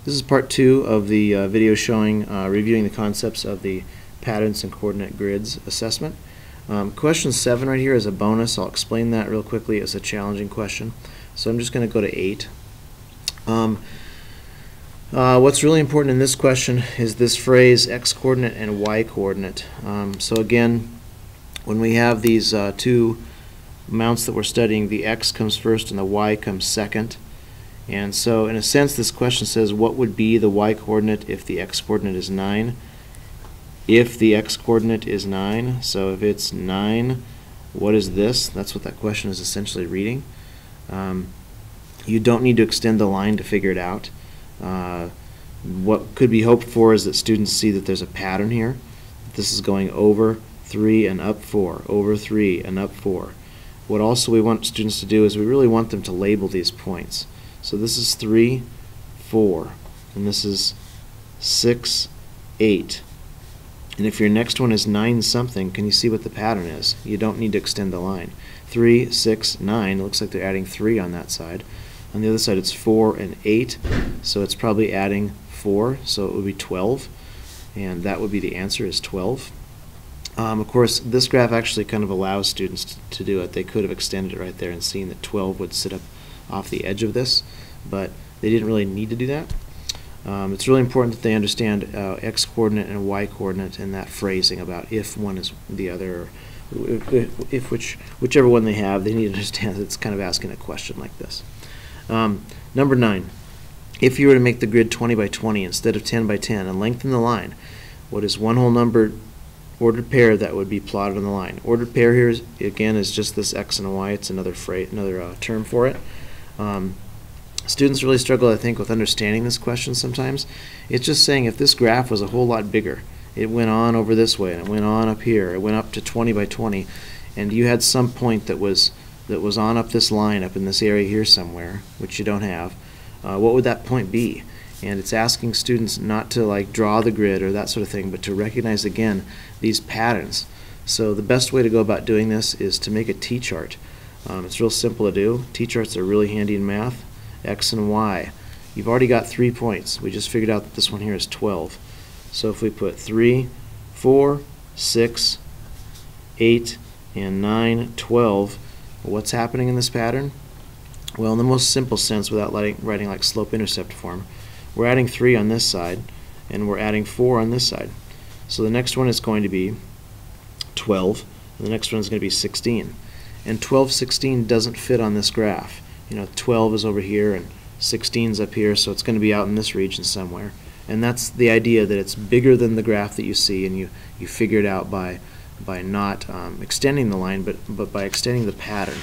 This is part 2 of the video showing reviewing the concepts of the patterns and coordinate grids assessment. Question 7 right here is a bonus. I'll explain that real quickly. It's a challenging question. So I'm just going to go to 8. What's really important in this question is this phrase x coordinate and y coordinate. So again, when we have these two amounts that we're studying, the x comes first and the y comes second. And so in a sense this question says what would be the y coordinate if the x coordinate is 9? If the x coordinate is 9, so if it's 9, what is this? That's what that question is essentially reading. You don't need to extend the line to figure it out. What could be hoped for is that students see that there's a pattern here. This is going over 3 and up 4, over 3 and up 4. What also we want students to do is we really want them to label these points. So this is 3, 4, and this is 6, 8. And if your next one is 9 something, can you see what the pattern is? You don't need to extend the line. 3, 6, 9, it looks like they're adding 3 on that side. On the other side it's 4 and 8, so it's probably adding 4, so it would be 12. And that would be the answer, is 12. Of course, this graph actually kind of allows students to do it. They could have extended it right there and seen that 12 would sit up off the edge of this, but they didn't really need to do that. It's really important that they understand x coordinate and y coordinate and that phrasing about if one is the other, or if whichever one they have, they need to understand that it's kind of asking a question like this. Number 9, if you were to make the grid 20 by 20 instead of 10 by 10 and lengthen the line, what is one whole number ordered pair that would be plotted on the line? Ordered pair here is, again, is just this x and y. It's another term for it. Students really struggle, I think, with understanding this question sometimes. It's just saying if this graph was a whole lot bigger, it went on over this way and it went on up here, it went up to 20 by 20, and you had some point that was on up this line, up in this area here somewhere, which you don't have, what would that point be? And it's asking students not to like draw the grid or that sort of thing, but to recognize again these patterns. So the best way to go about doing this is to make a T-chart. It's real simple to do. T-charts are really handy in math. X and Y. You've already got 3 points. We just figured out that this one here is 12. So if we put 3, 4, 6, 8, and 9, 12, what's happening in this pattern? Well, in the most simple sense, without writing like slope-intercept form, we're adding 3 on this side, and we're adding 4 on this side. So the next one is going to be 12, and the next one is going to be 16. And 12, 16 doesn't fit on this graph. You know, 12 is over here and 16 is up here, so it's going to be out in this region somewhere. And that's the idea, that it's bigger than the graph that you see, and you figure it out by not extending the line, but by extending the pattern.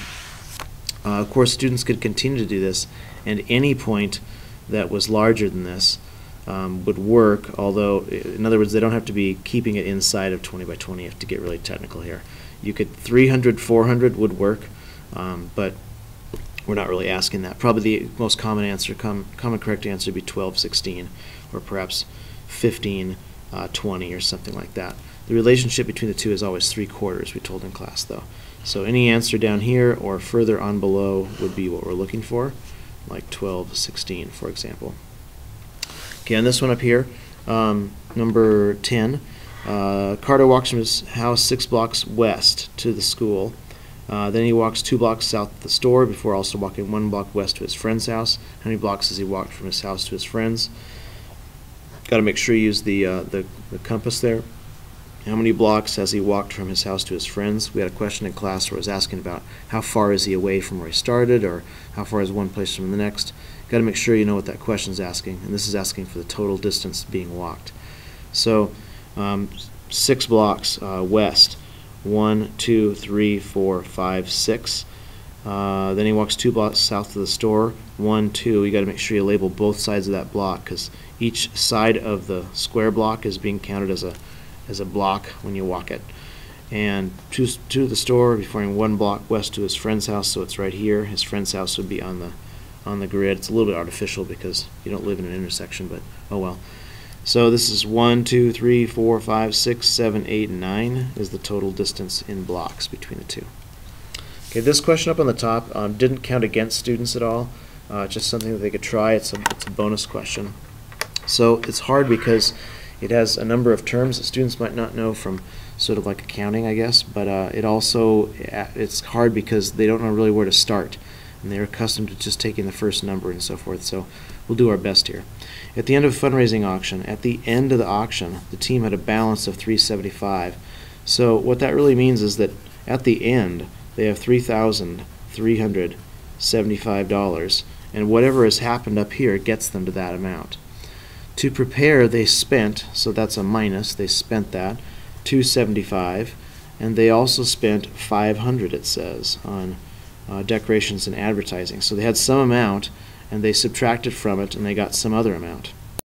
Of course, students could continue to do this, and any point that was larger than this would work, although, in other words, they don't have to be keeping it inside of 20 by 20. You have to get really technical here. You could, 300, 400 would work, but we're not really asking that. Probably the most common answer, common correct answer would be 12, 16, or perhaps 15, 20, or something like that. The relationship between the two is always 3/4, we told in class, though. So any answer down here or further on below would be what we're looking for, like 12, 16, for example. Okay, on this one up here, number 10, Carter walks from his house 6 blocks west to the school. Then he walks 2 blocks south of the store before also walking 1 block west to his friend's house. How many blocks has he walked from his house to his friend's? Got to make sure you use the compass there. How many blocks has he walked from his house to his friend's? We had a question in class where it was asking about how far is he away from where he started, or how far is one place from the next. Got to make sure you know what that question is asking, and this is asking for the total distance being walked. So 6 blocks west. 1, 2, 3, 4, 5, 6. Then he walks 2 blocks south of the store. 1, 2. You got to make sure you label both sides of that block, because each side of the square block is being counted as a block when you walk it. And 2 to the store before 1 block west to his friend's house, so it's right here. His friend's house would be on the grid. It's a little bit artificial because you don't live in an intersection, but oh well. So this is 1, 2, 3, 4, 5, 6, 7, 8, 9 is the total distance in blocks between the two. Okay, this question up on the top didn't count against students at all. Just something that they could try. It's a bonus question. So it's hard because it has a number of terms that students might not know from sort of like accounting, I guess, but it's hard because they don't know really where to start, and they're accustomed to just taking the first number and so forth. So we'll do our best here. At the end of a fundraising auction, at the end of the auction, the team had a balance of $375. So what that really means is that at the end, they have $3,375, and whatever has happened up here gets them to that amount. To prepare, they spent, so that's a minus, they spent that, $275, and they also spent $500, it says, on decorations and advertising. So they had some amount, and they subtracted from it, and they got some other amount.